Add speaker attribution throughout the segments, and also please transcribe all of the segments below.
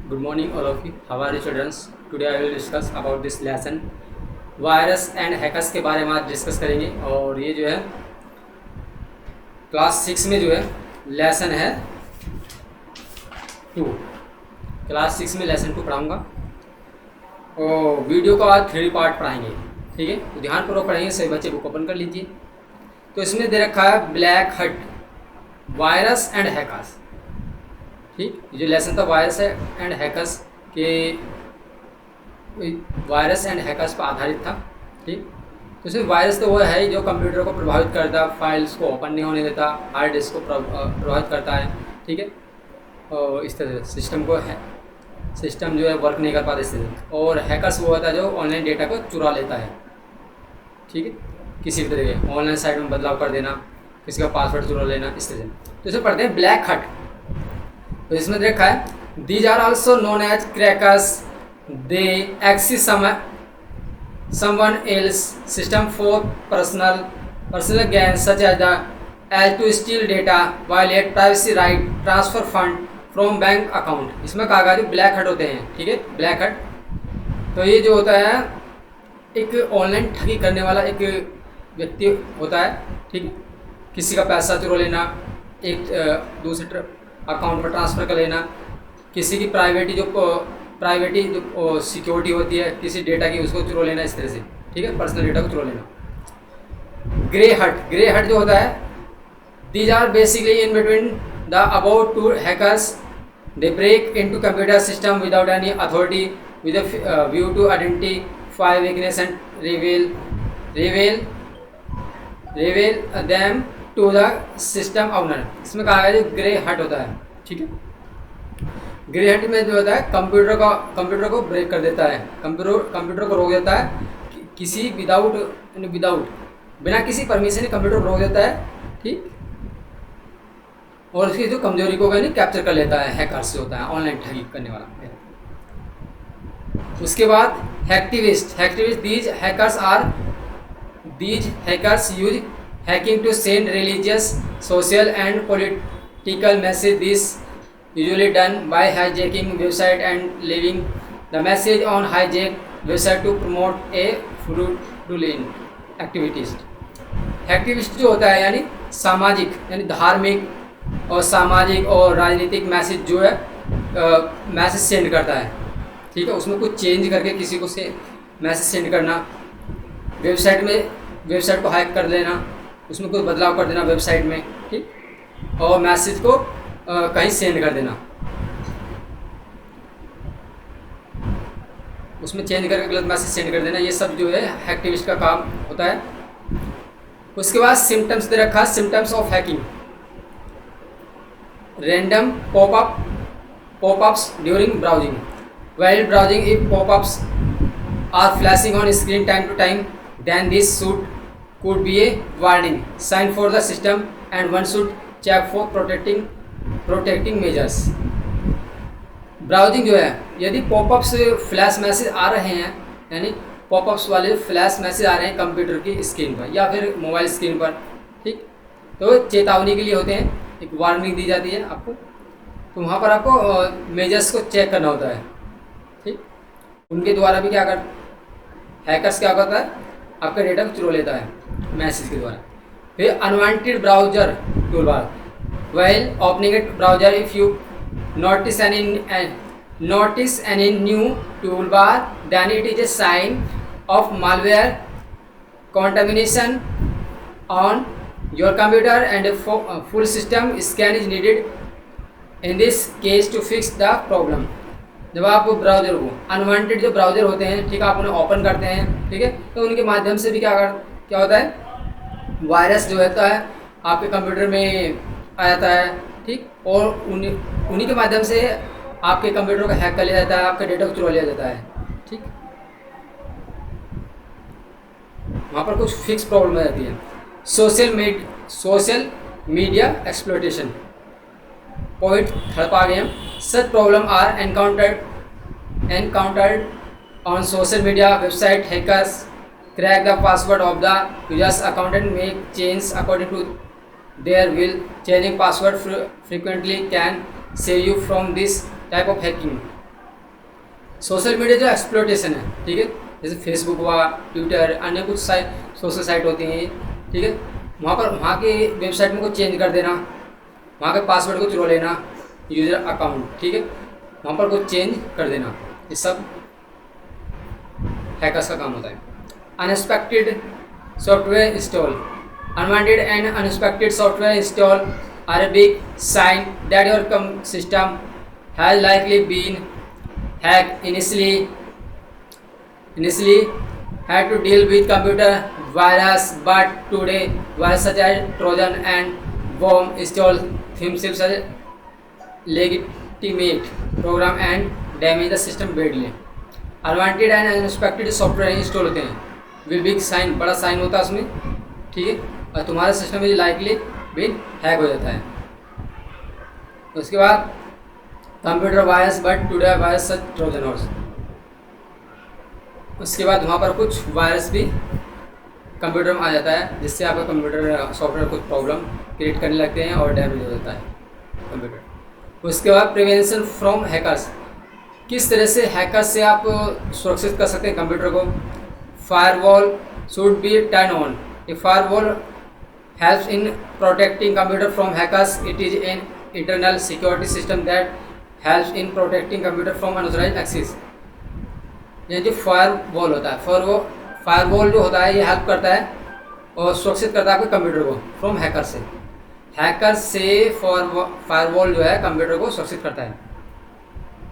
Speaker 1: Good morning, all of you. How are you, children? Today I will discuss about this lesson. Virus and hackers के बारे में आज discuss करेंगे और ये जो है क्लास 6 में जो है लेसन है 2। क्लास 6 में लेसन 2 पढ़ाऊँगा और वीडियो का आज 3 पार्ट पढ़ाएंगे। ठीक है, तो ध्यानपूर्वक पढ़ेंगे, सभी बच्चे बुक ओपन कर लीजिए। तो इसमें दे रखा है ब्लैक हट वायरस एंड हैकर्स। ठीक, जो लेसन था वायरस एंड हैकर्स के वायरस एंड हैकर्स पर आधारित था। ठीक, तो इसमें वायरस तो वो है जो कंप्यूटर को प्रभावित करता है, फाइल्स को ओपन नहीं होने देता, हार्ड डिस्क को प्रभावित करता है। ठीक है, और इस तरह सिस्टम को है सिस्टम जो है वर्क नहीं कर पाता इस तरह। और हैकर्स वो होता है जो ऑनलाइन डेटा को चुरा लेता है। ठीक है, किसी भी तरह के ऑनलाइन साइट में बदलाव कर देना, किसी का पासवर्ड चुरा लेना, इस तरह से। तो इसे पढ़ते हैं ब्लैक हट। तो इसमें देखा है these are also known as crackers, they access someone else system for personal gain such as to steal data, violate privacy right, transfer fund from bank account। इसमें कहा गया ब्लैक हट होते हैं। ठीक है, ब्लैक हट तो ये जो होता है एक ऑनलाइन ठगी करने वाला एक व्यक्ति होता है। ठीक, किसी का पैसा चुरा लेना, एक दूसरे अकाउंट पर ट्रांसफ़र कर लेना, किसी की प्राइवेटी जो सिक्योरिटी होती है किसी डेटा की उसको चुरा लेना, इस तरह से। ठीक है, पर्सनल डेटा को चुरा लेना। ग्रे हट जो होता है these are basically in between the about to hackers, they break into computer system without any authority with view to identify weakness and reveal them to the system owner. इसमें कहा गया जो ग्रे हट होता है। ठीक है, ग्रे हट में जो होता है कंप्यूटर को ब्रेक कर देता है, कंप्यूटर को रोक देता है, किसी बिना किसी परमिशन कंप्यूटर को रोक देता है। ठीक, और उसकी जो कमजोरी को कैप्चर कर लेता है, हैकर्स से होता है ऑनलाइन ठगी करने वाला। उसके बाद hacktivist these hackers use hacking to send religious, social and political message. This usually done by hijacking website and leaving the message on hijacked website to promote a fraudulent activities। Activist जो होता है यानी सामाजिक यानी धार्मिक और सामाजिक और राजनीतिक मैसेज जो है मैसेज सेंड करता है। ठीक है, उसमें कुछ चेंज करके किसी को से मैसेज सेंड करना, वेबसाइट को हैक कर लेना, उसमें कुछ बदलाव कर देना वेबसाइट में। ठीक, और मैसेज को कहीं सेंड कर देना, उसमें चेंज करके गलत मैसेज सेंड कर देना, ये सब जो है हैक्टिविस्ट का काम होता है। उसके बाद सिम्टम्स दे रखा है, symptoms of hacking, random popups during browsing, while browsing if pop-ups are flashing on screen time to time, then this could be a warning sign for the system and one should check for protecting measures। Browsing जो है यदि popups flash message आ रहे हैं, यानी popups वाले flash message आ रहे हैं computer की स्क्रीन पर या फिर मोबाइल स्क्रीन पर, ठीक, तो चेतावनी के लिए होते हैं, एक वार्निंग दी जाती है आपको। तो वहाँ पर आपको मेजर्स को चेक करना होता है। ठीक, उनके द्वारा भी क्या कर हैकर्स क्या करता है आपका डेटा को चुरा लेता है मैसेज के द्वारा। फिर unwanted browser toolbar, while opening it browser if you notice any new toolbar then it is a sign of malware contamination on your computer and a full system scan is needed in this case to fix the problem। जब आप browser को unwanted जो browser होते हैं, ठीक है, आप उन्हें ओपन करते हैं, ठीक है, तो उनके माध्यम से भी क्या होता है वायरस जो होता है आपके कंप्यूटर में आ जाता है। ठीक, और उन्हीं के माध्यम से आपके कंप्यूटर को हैक कर लिया जाता है, आपका डेटा को चुरा लिया जाता है। ठीक, वहाँ पर कुछ फिक्स प्रॉब्लम आ जाती है। Social media exploitation, point third पा गए हम। Such problem are encountered on social media website, hackers crack the password of the users account and make change according to their will। Changing password frequently can save you from this type of hacking। Social media जो exploitation है, ठीक है, जैसे Facebook हुआ, Twitter, अन्य कुछ social site होती हैं, ठीक है, वहाँ के वेबसाइट में कुछ चेंज कर देना, वहाँ के पासवर्ड को चुरा लेना, यूज़र अकाउंट, ठीक है, वहाँ पर कुछ चेंज कर देना, ये सब हैकर्स का काम होता है। Unexpected software install, unwanted and unexpected software install are a big sign that your system has likely been hacked. Initially had to deal with computer virus, but today viruses such as Trojan and worm install themselves as legitimate program and damage the system badly. Unwanted and unexpected software install होते हैं, वे big sign, बड़ा sign होता है उसमें, ठीक है, और तुम्हारा सिस्टम में लाइकली भी हैक हो जाता है। उसके बाद computer virus, but today virus such Trojan horse. उसके बाद वहाँ पर कुछ वायरस भी कंप्यूटर में आ जाता है, जिससे आपका कंप्यूटर सॉफ्टवेयर कुछ प्रॉब्लम क्रिएट करने लगते हैं और डैमेज हो जाता है कंप्यूटर। उसके बाद प्रिवेंशन फ्रॉम हैकर्स, किस तरह से हैकर्स से आप सुरक्षित कर सकते हैं कंप्यूटर को। Firewall should be turn on. A firewall helps in protecting computer from hackers. It is an internal security system that helps in protecting computer from unauthorised access. ये जो फायरवॉल होता है, फायरवॉल जो होता है ये हेल्प करता है और सुरक्षित करता है आपके कंप्यूटर को फ्रॉम हैकर से। हैकर से फायरवॉल जो है कंप्यूटर को सुरक्षित करता है,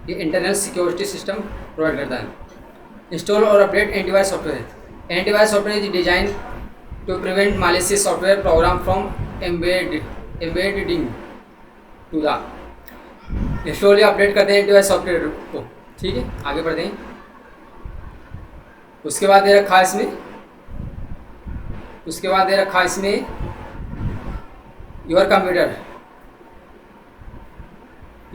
Speaker 1: ये इंटरनल सिक्योरिटी सिस्टम प्रोवाइड करता है। इंस्टॉल और update antivirus software. Antivirus software is design to prevent malicious software program from embedding to the. Install या अपडेट करते हैं एंटीवायरस सॉफ्टवेयर को, ठीक है, आगे बढ़ते हैं। उसके बाद दे रखा इसमें your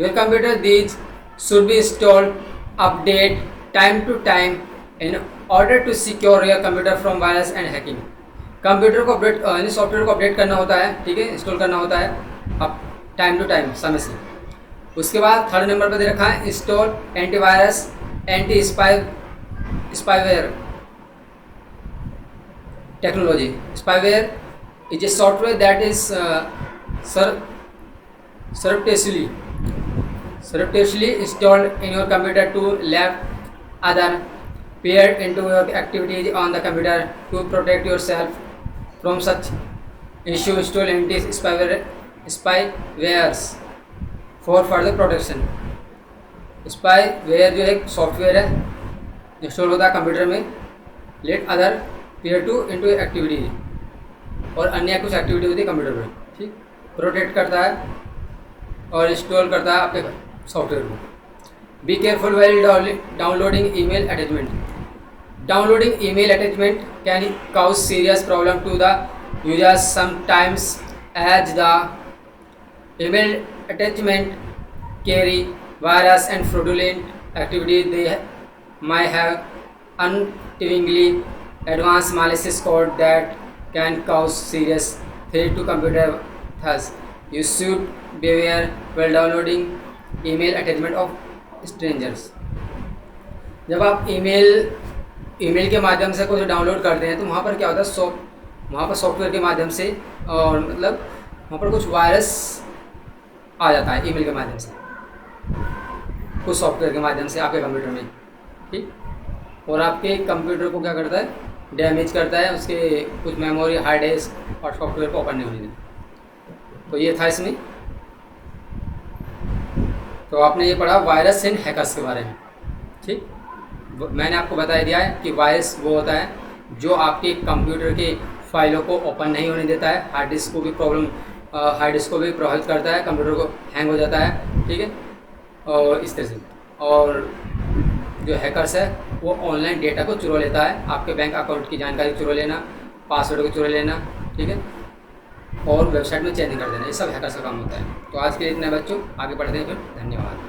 Speaker 1: computer these should be installed update time to time in order to secure your computer from virus and hacking. Computer को अपडेट यानी सॉफ्टवेयर को अपडेट करना होता है, ठीक है, इंस्टॉल करना होता है अब टाइम टू टाइम, समय से। उसके बाद थर्ड नंबर पर दे रखा है install antivirus anti spyware technology. Spyware is a software that is surreptitiously installed in your computer to let other peer into your activities on the computer. To protect yourself from such issue, install spywares for further protection. Spyware जो एक software है install होता है computer में, let other pair to into activity, और अन्य कुछ activity होती है कंप्यूटर में, ठीक, प्रोटेक्ट करता है और इंस्टॉल करता है आपके सॉफ्टवेयर को। Be careful while downloading email attachment. Downloading email attachment can cause serious problem to the users sometimes, as the email attachment carry virus and fraudulent activity. They might have unwittingly advanced malicious code that can cause serious threat to computer. Thus, you should beware while downloading email attachment of strangers. जब आप email के माध्यम से कुछ download करते हैं तो वहाँ पर क्या होता है, वहाँ पर सॉफ्टवेयर के माध्यम से, और मतलब वहाँ पर कुछ वायरस आ जाता है ईमेल के माध्यम से, कुछ सॉफ्टवेयर के माध्यम से आपके कंप्यूटर में, ठीक, और आपके कंप्यूटर को क्या करता है, डैमेज करता है, उसके कुछ मेमोरी, हार्ड डिस्क और सॉफ्टवेयर को ओपन नहीं होने देता। तो ये था इसमें। तो आपने ये पढ़ा वायरस एंड हैकर्स के बारे में, ठीक। मैंने आपको बता दिया है कि वायरस वो होता है जो आपके कंप्यूटर के फाइलों को ओपन नहीं होने देता है, हार्ड डिस्क को भी प्रभावित करता है, कंप्यूटर को हैंग हो जाता है, ठीक है, और इस तरह से। और जो हैकर्स है वो ऑनलाइन डेटा को चुरा लेता है, आपके बैंक अकाउंट की जानकारी चुरा लेना, पासवर्ड को चुरा लेना, ठीक है, और वेबसाइट में चेंज कर देना, ये सब हैकर्स का काम होता है। तो आज के लिए इतना बच्चों, आगे बढ़ते हैं फिर, धन्यवाद।